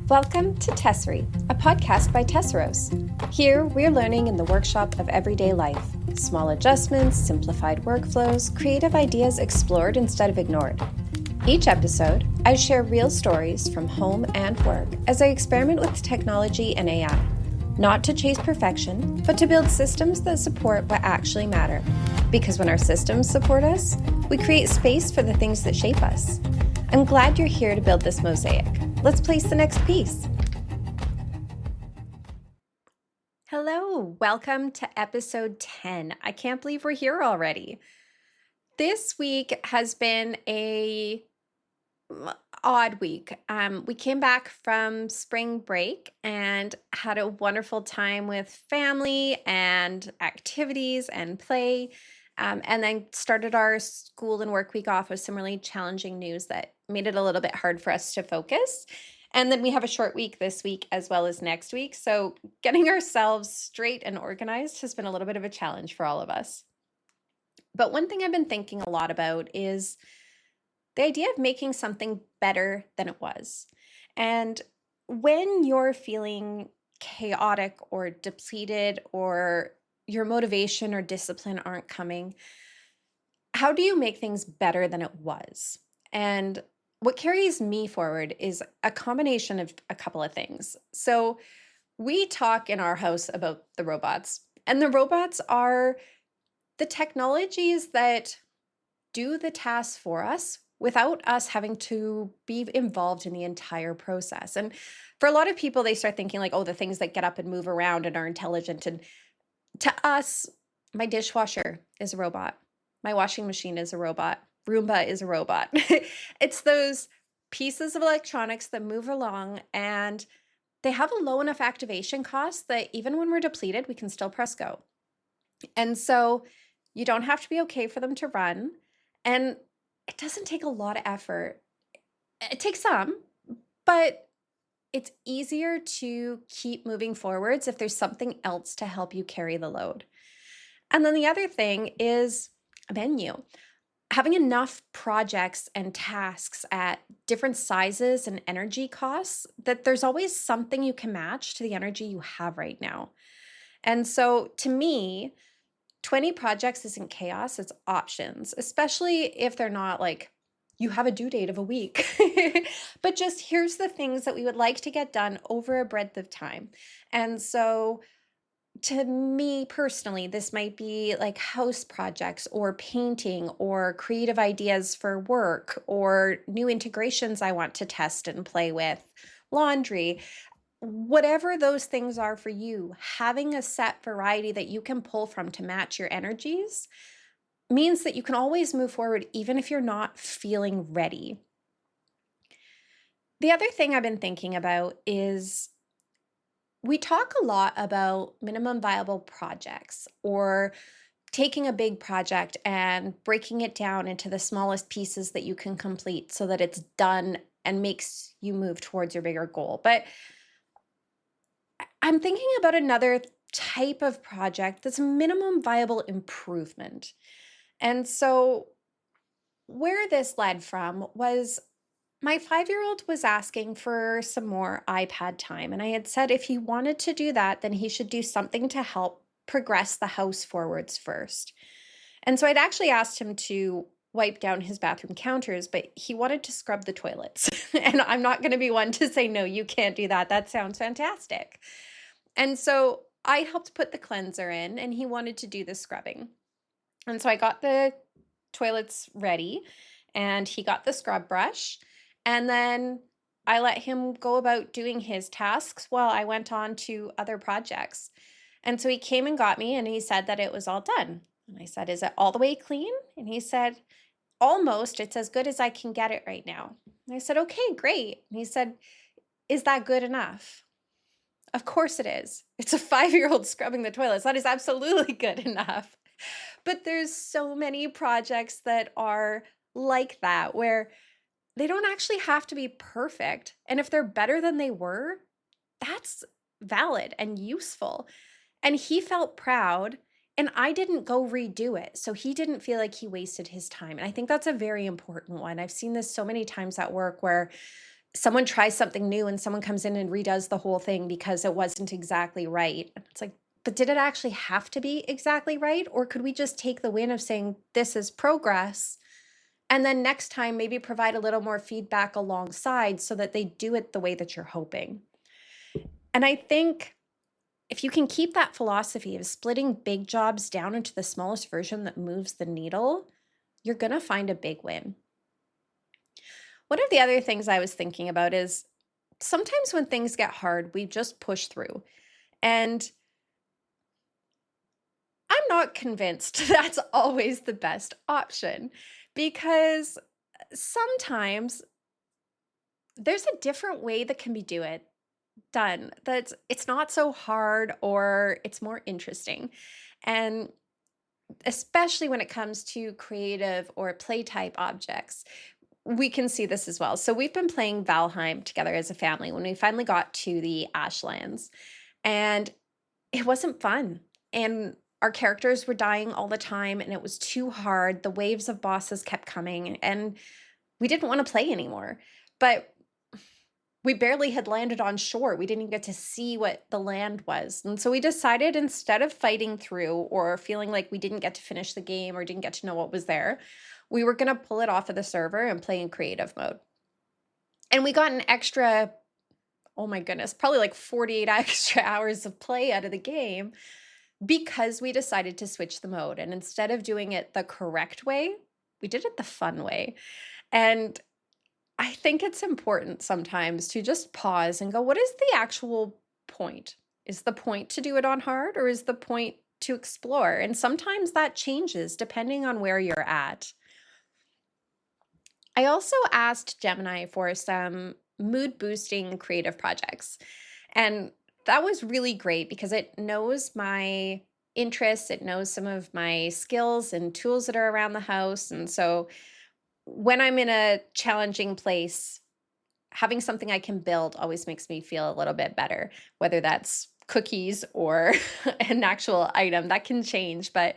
Welcome to Tessera, a podcast by Tesseros. Here, we're learning in the workshop of everyday life. Small adjustments, simplified workflows, creative ideas explored instead of ignored. Each episode, I share real stories from home and work as I experiment with technology and AI. Not to chase perfection, but to build systems that support what actually matter. Because when our systems support us, we create space for the things that shape us. I'm glad you're here to build this mosaic. Let's place the next piece. Hello, welcome to episode 10. I can't believe we're here already. This week has been a odd week. We came back from spring break and had a wonderful time with family and activities and play. And then started our school and work week off with some really challenging news that made it a little bit hard for us to focus. And then we have a short week this week as well as next week. So getting ourselves straight and organized has been a little bit of a challenge for all of us. But one thing I've been thinking a lot about is the idea of making something better than it was. And when you're feeling chaotic or depleted or your motivation or discipline aren't coming, how do you make things better than it was? And what carries me forward is a combination of a couple of things. So we talk in our house about the robots, and the robots are the technologies that do the tasks for us without us having to be involved in the entire process. And for a lot of people, they start thinking like, oh, the things that get up and move around and are intelligent. And to us, my dishwasher is a robot. My washing machine is a robot. Roomba is a robot. It's those pieces of electronics that move along and they have a low enough activation cost that even when we're depleted, we can still press go. And so you don't have to be okay for them to run. And it doesn't take a lot of effort. It takes some, but it's easier to keep moving forwards if there's something else to help you carry the load. And then the other thing is a menu. Having enough projects and tasks at different sizes and energy costs that there's always something you can match to the energy you have right now. And so to me, 20 projects isn't chaos, it's options, especially if they're not like you have a due date of a week. But just here's the things that we would like to get done over a breadth of time. And so to me personally, this might be like house projects or painting or creative ideas for work or new integrations I want to test and play with, laundry. Whatever those things are for you, having a set variety that you can pull from to match your energies means that you can always move forward even if you're not feeling ready. The other thing I've been thinking about is we talk a lot about minimum viable projects or taking a big project and breaking it down into the smallest pieces that you can complete so that it's done and makes you move towards your bigger goal. But I'm thinking about another type of project that's minimum viable improvement. And so, where this led from was my 5-year-old was asking for some more iPad time. And I had said if he wanted to do that, then he should do something to help progress the house forwards first. And so I'd actually asked him to wipe down his bathroom counters, but he wanted to scrub the toilets. And I'm not going to be one to say, no, you can't do that. That sounds fantastic. And so I helped put the cleanser in and he wanted to do the scrubbing. And so I got the toilets ready and he got the scrub brush. And then I let him go about doing his tasks while I went on to other projects. And so he came and got me and he said that it was all done. And I said, is it all the way clean? And he said, almost. It's as good as I can get it right now. And I said, okay, great. And he said, is that good enough? Of course it is. It's a 5-year-old scrubbing the toilets. That is absolutely good enough. But there's so many projects that are like that where they don't actually have to be perfect. And if they're better than they were, that's valid and useful. And he felt proud and I didn't go redo it. So he didn't feel like he wasted his time. And I think that's a very important one. I've seen this so many times at work where someone tries something new and someone comes in and redoes the whole thing because it wasn't exactly right. It's like, but did it actually have to be exactly right? Or could we just take the win of saying, this is progress? And then next time, maybe provide a little more feedback alongside so that they do it the way that you're hoping. And I think if you can keep that philosophy of splitting big jobs down into the smallest version that moves the needle, you're going to find a big win. One of the other things I was thinking about is sometimes when things get hard, we just push through. And I'm not convinced that's always the best option because sometimes there's a different way that can be done that's it's not so hard or it's more interesting. And especially when it comes to creative or play type objects, we can see this as well. So we've been playing Valheim together as a family when we finally got to the Ashlands, and it wasn't fun. And our characters were dying all the time, and it was too hard. The waves of bosses kept coming, and we didn't want to play anymore. But we barely had landed on shore. We didn't even get to see what the land was. And so we decided instead of fighting through or feeling like we didn't get to finish the game or didn't get to know what was there, we were going to pull it off of the server and play in creative mode. And we got an extra, oh my goodness, probably like 48 extra hours of play out of the game because we decided to switch the mode. And instead of doing it the correct way, we did it the fun way. And I think it's important sometimes to just pause and go, what is the actual point? Is the point to do it on hard or is the point to explore? And sometimes that changes depending on where you're at. I also asked Gemini for some mood boosting creative projects. And that was really great because it knows my interests, it knows some of my skills and tools that are around the house. And so when I'm in a challenging place, having something I can build always makes me feel a little bit better, whether that's cookies or an actual item that can change. But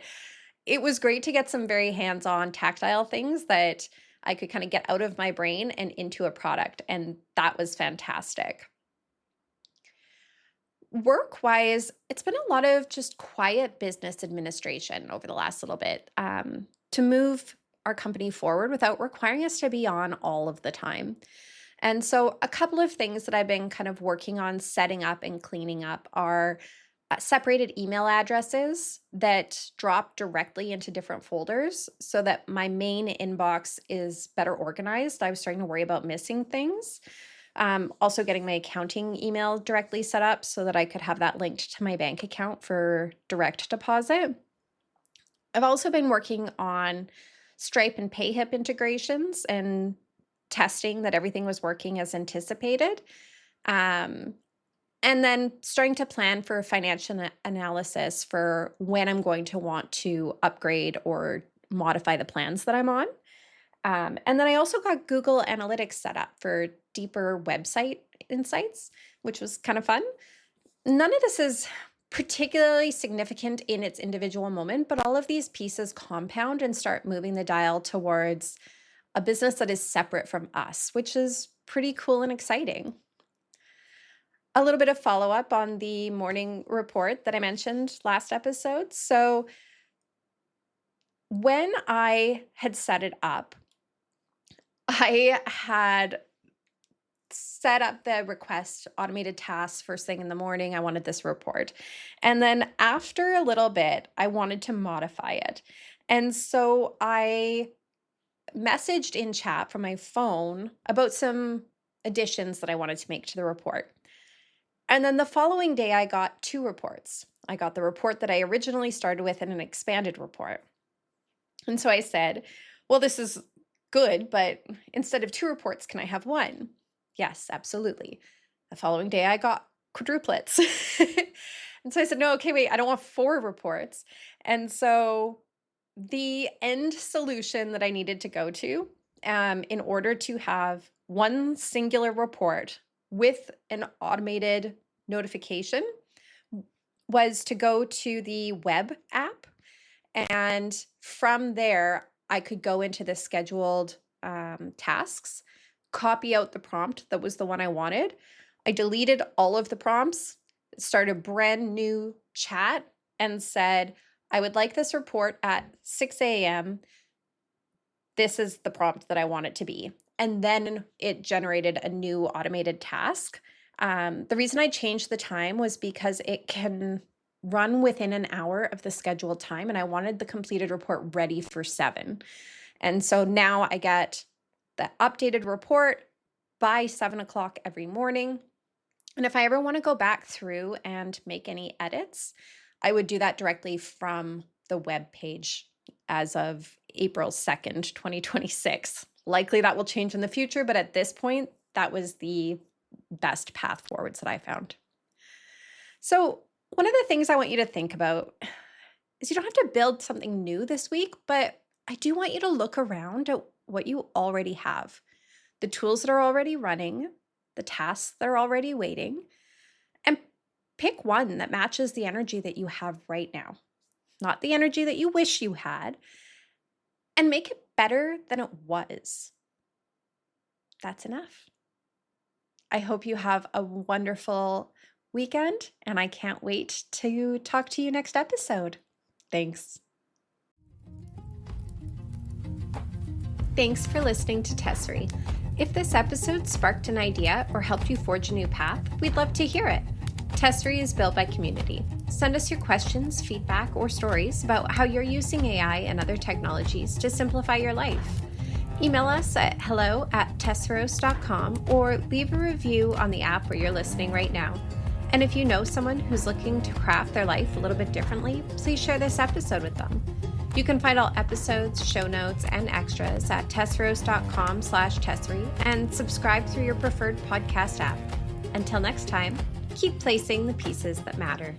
it was great to get some very hands on tactile things that I could kind of get out of my brain and into a product. And that was fantastic. Work wise, it's been a lot of just quiet business administration over the last little bit to move our company forward without requiring us to be on all of the time. And so, a couple of things that I've been kind of working on setting up and cleaning up are separated email addresses that drop directly into different folders so that my main inbox is better organized. I was starting to worry about missing things. Also, getting my accounting email directly set up so that I could have that linked to my bank account for direct deposit. I've also been working on Stripe and PayHip integrations and testing that everything was working as anticipated. Um, and then starting to plan for financial analysis for when I'm going to want to upgrade or modify the plans that I'm on. And then I also got Google Analytics set up for deeper website insights, which was kind of fun. None of this is particularly significant in its individual moment, but all of these pieces compound and start moving the dial towards a business that is separate from us, which is pretty cool and exciting. A little bit of follow up on the morning report that I mentioned last episode. So, when I had set it up, I had set up the request automated tasks first thing in the morning. I wanted this report. And then after a little bit, I wanted to modify it. And so I messaged in chat from my phone about some additions that I wanted to make to the report. And then the following day, I got two reports. I got the report that I originally started with and an expanded report. And so I said, well, this is good, but instead of two reports, can I have one? Yes, absolutely. The following day, I got quadruplets. And so I said, no, okay, wait, I don't want four reports. And so the end solution that I needed to go to in order to have one singular report with an automated notification was to go to the web app. And from there, I could go into the scheduled tasks, copy out the prompt that was the one I wanted. I deleted all of the prompts, started a brand new chat, and said, I would like this report at 6 a.m. This is the prompt that I want it to be. And then it generated a new automated task. The reason I changed the time was because it can run within an hour of the scheduled time, and I wanted the completed report ready for 7. And so now I get the updated report by 7 o'clock every morning. And if I ever want to go back through and make any edits, I would do that directly from the web page as of April 2nd, 2026. Likely that will change in the future, but at this point, that was the best path forwards that I found. So one of the things I want you to think about is you don't have to build something new this week, but I do want you to look around at what you already have, the tools that are already running, the tasks that are already waiting, and pick one that matches the energy that you have right now, not the energy that you wish you had, and make it better than it was. That's enough. I hope you have a wonderful weekend, and I can't wait to talk to you next episode. Thanks. Thanks for listening to Tessera. If this episode sparked an idea or helped you forge a new path, we'd love to hear it. Tessera is built by community. Send us your questions, feedback, or stories about how you're using AI and other technologies to simplify your life. Email us at hello@tesseros.com or leave a review on the app where you're listening right now. And if you know someone who's looking to craft their life a little bit differently, please share this episode with them. You can find all episodes, show notes, and extras at tesseros.com/Tessera and subscribe through your preferred podcast app. Until next time, keep placing the pieces that matter.